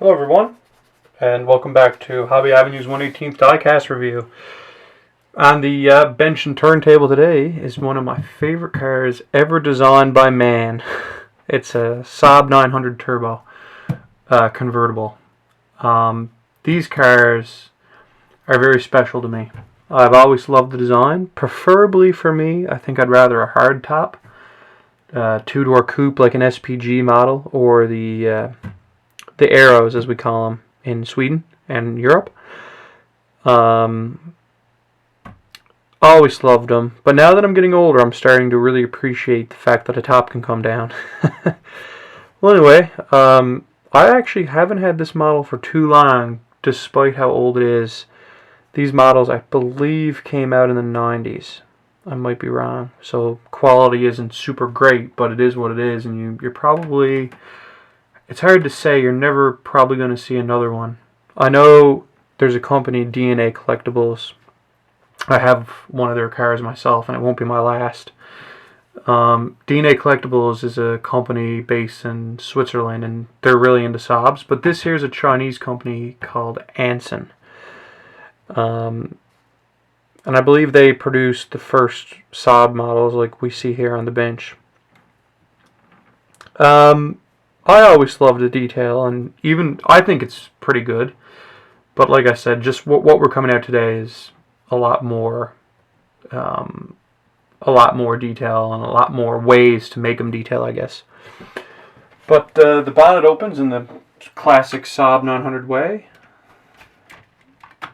Hello everyone, and welcome back to Hobby Avenue's 1/18th diecast review. On the bench and turntable today is one of my favorite cars ever designed by man. It's a Saab 900 Turbo convertible. These cars are very special to me. I've always loved the design. Preferably for me, I think I'd rather a hard top, two-door coupe like an SPG model, or the Arrows, as we call them in Sweden and Europe. Always loved them, but now that I'm getting older, I'm starting to really appreciate the fact that a top can come down. Well, anyway, I actually haven't had this model for too long, despite how old it is. These models, I believe, came out in the 90s. I might be wrong, so quality isn't super great, but it is what it is, and you're probably... It's hard to say. You're never probably going to see another one. I know there's a company, DNA Collectibles. I have one of their cars myself, and it won't be my last. DNA Collectibles is a company based in Switzerland, and they're really into Saabs. But this here is a Chinese company called Anson. And I believe they produced the first Saab models like we see here on the bench. I always love the detail, and even I think it's pretty good. But like I said, just what we're coming out today is a lot more detail and a lot more ways to make them detail, I guess. But the bonnet opens in the classic Saab 900 way.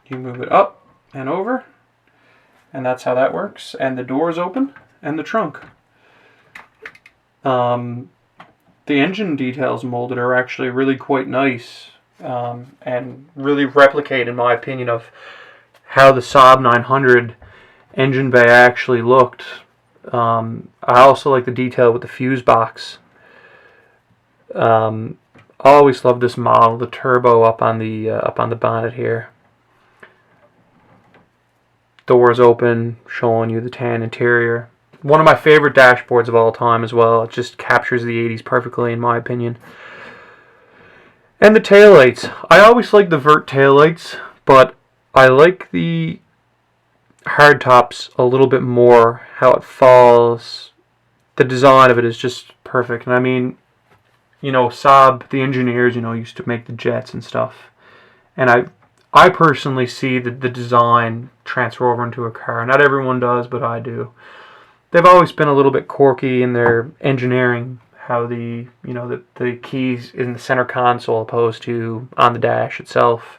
You move it up and over, and that's how that works. And the doors open, and the trunk. The engine details molded are actually really quite nice, and really replicate, in my opinion, of how the Saab 900 engine bay actually looked. I also like the detail with the fuse box. I always loved this model, the turbo up on the bonnet here. Doors open, showing you the tan interior. One of my favorite dashboards of all time as well. It just captures the 80s perfectly, in my opinion. And the taillights. I always like the vert taillights, but I like the hardtops a little bit more. How it falls. The design of it is just perfect. And I mean, you know, Saab, the engineers, used to make the jets and stuff. And I personally see the design transfer over into a car. Not everyone does, but I do. They've always been a little bit quirky in their engineering, how the keys in the center console opposed to on the dash itself.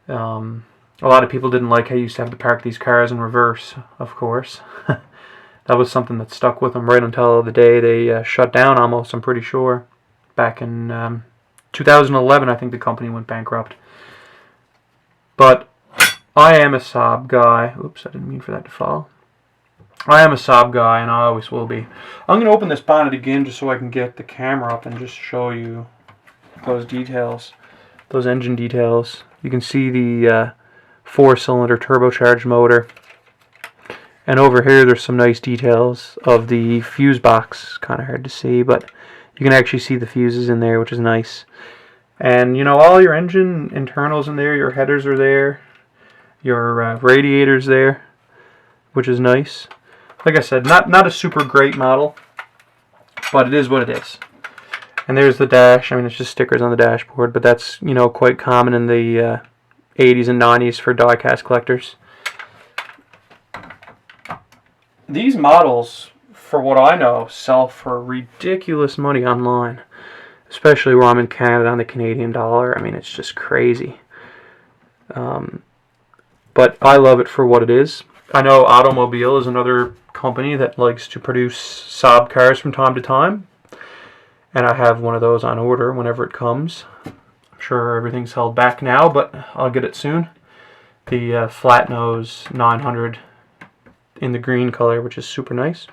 A lot of people didn't like how you used to have to park these cars in reverse, of course. That was something that stuck with them right until the day they shut down almost, I'm pretty sure. Back in 2011, I think the company went bankrupt. But I am a Saab guy. Oops, I didn't mean for that to fall. I am a Saab guy, and I always will be. I'm going to open this bonnet again just so I can get the camera up and just show you those details, those engine details. You can see the 4-cylinder turbocharged motor. And over here there's some nice details of the fuse box. Kind of hard to see, but you can actually see the fuses in there, which is nice. And, all your engine internals in there, your headers are there, your radiators there, which is nice. Like I said, not a super great model, but it is what it is. And there's the dash. I mean, it's just stickers on the dashboard, but that's, quite common in the 80s and 90s for diecast collectors. These models, for what I know, sell for ridiculous money online, especially where I'm in Canada on the Canadian dollar. I mean, it's just crazy. But I love it for what it is. I know Automobile is another company that likes to produce Saab cars from time to time, and I have one of those on order whenever it comes. I'm sure everything's held back now, but I'll get it soon. The flat nose 900 in the green color, which is super nice.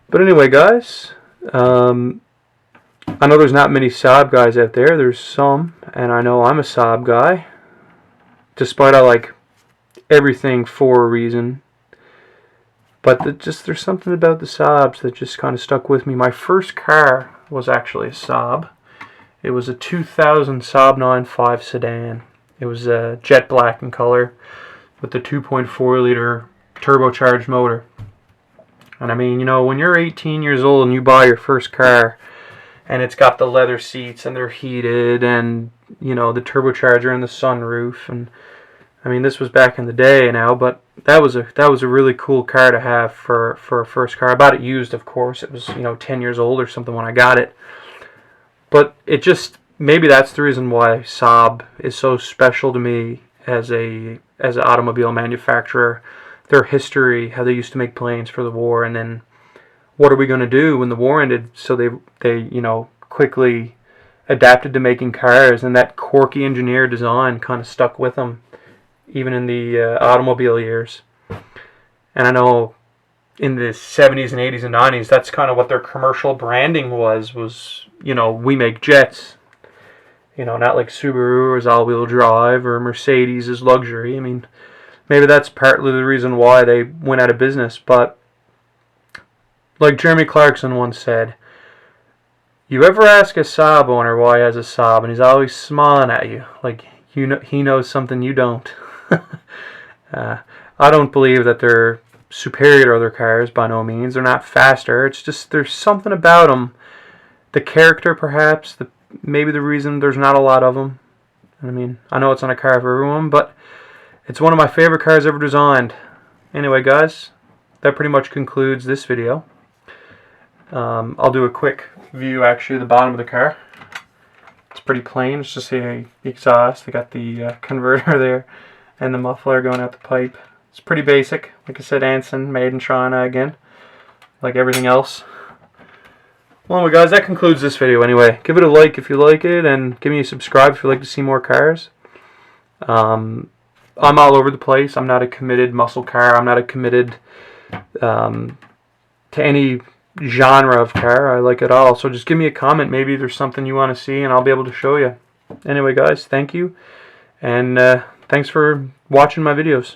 But anyway, guys, I know there's not many Saab guys out there. There's some, and I know I'm a Saab guy, despite I like everything for a reason. But there's something about the Saabs that just kind of stuck with me. My first car was actually a Saab, It was a 2000 Saab 9.5 sedan. It was jet black in color with the 2.4 liter turbocharged motor. And I mean, you know, when you're 18 years old and you buy your first car and it's got the leather seats and they're heated and, you know, the turbocharger and the sunroof, and I mean, this was back in the day now, but that was a really cool car to have for a first car. I bought it used, of course. It was, you know, 10 years old or something when I got it. But it just, maybe that's the reason why Saab is so special to me as an automobile manufacturer. Their history, how they used to make planes for the war, and then what are we going to do when the war ended? So they you know, quickly adapted to making cars, and that quirky engineer design kind of stuck with them even in the automobile years. And I know in the 70s and 80s and 90s, that's kind of what their commercial branding was, you know, we make jets. You know, not like Subaru is all-wheel drive or Mercedes is luxury. I mean, maybe that's partly the reason why they went out of business. But like Jeremy Clarkson once said, you ever ask a Saab owner why he has a Saab, and he's always smiling at you like you know he knows something you don't. I don't believe that they're superior to other cars, by no means. They're not faster. It's just there's something about them. The character, perhaps. Maybe the reason there's not a lot of them. I mean, I know it's not a car for everyone, but it's one of my favorite cars ever designed. Anyway, guys, that pretty much concludes this video. I'll do a quick view, actually, of the bottom of the car. It's pretty plain. It's just the exhaust. They got the converter there and the muffler going out the pipe. It's pretty basic. Like I said, Anson, made in China again, like everything else. Well, anyway, guys, that concludes this video anyway. Give it a like if you like it, and give me a subscribe if you'd like to see more cars. I'm all over the place. I'm not a committed muscle car. I'm not a committed to any genre of car. I like it all. So just give me a comment. Maybe there's something you want to see, and I'll be able to show you. Anyway, guys, thank you. And thanks for watching my videos.